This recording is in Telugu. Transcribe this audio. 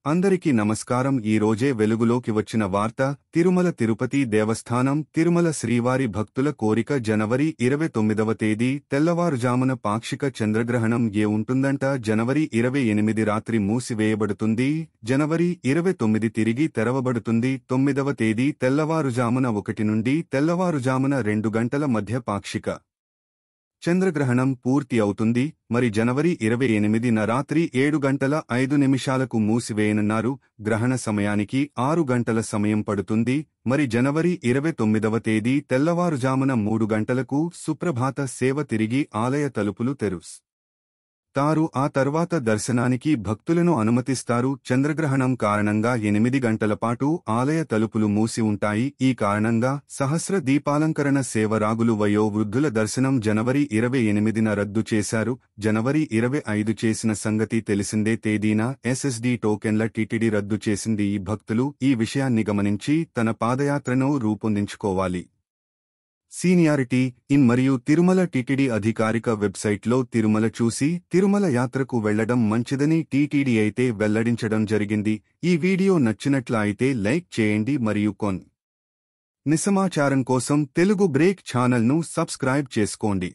అందరికీ నమస్కారం. ఈ రోజే వెలుగులోకి వచ్చిన వార్త. తిరుమల తిరుపతి దేవస్థానం తిరుమల శ్రీవారి భక్తుల కోరిక. జనవరి 29వ తేదీ తెల్లవారుజామున పాక్షిక చంద్రగ్రహణం ఉంటుందంట. జనవరి 28 రాత్రి మూసివేయబడుతుంది. జనవరి 29 తిరిగి తెరవబడుతుంది. 9వ తేదీ తెల్లవారుజామున 1 నుండి తెల్లవారుజామున 2 గంటల మధ్య పాక్షిక చంద్రగ్రహణం పూర్తి అవుతుంది. మరి జనవరి 28న రాత్రి 7 గంటల 5 నిమిషాలకు మూసివేయనున్నారు. గ్రహణ సమయానికి 6 గంటల సమయం పడుతుంది. మరి జనవరి 29వ తేదీ తెల్లవారుజామున 3 గంటలకు సుప్రభాత సేవ తిరిగి ఆలయ తలుపులు తెరుస్తారు. ఆ తర్వాత దర్శనానికి భక్తులను అనుమతిస్తారు. చంద్రగ్రహణం కారణంగా 8 గంటల పాటు ఆలయ తలుపులు మూసి ఉంటాయి. ఈ కారణంగా సహస్ర దీపాలంకరణ సేవ రాగులు వయోవృద్ధుల దర్శనం జనవరి 28న రద్దు చేశారు. జనవరి 25 చేసిన సంగతి తెలిసిందే. తేదీన ఎస్ఎస్డి టోకెన్ల టీటీడీ రద్దు చేసింది. ఈ భక్తులు ఈ విషయాన్ని గమనించి తన పాదయాత్రను రూపొందించుకోవాలి. సీనియారిటీ ఇన్ మరియు తిరుమల టీటీడీ అధికారిక వెబ్సైట్లో తిరుమల చూసి తిరుమల యాత్రకు వెళ్లడం మంచిదని టీటీడీ అయితే వెల్లడించడం జరిగింది. ఈ వీడియో నచ్చినట్ల అయితే లైక్ చేయండి మరియు నిజ సమాచారం కోసం తెలుగు బ్రేక్ ఛానల్ను సబ్స్క్రైబ్ చేసుకోండి.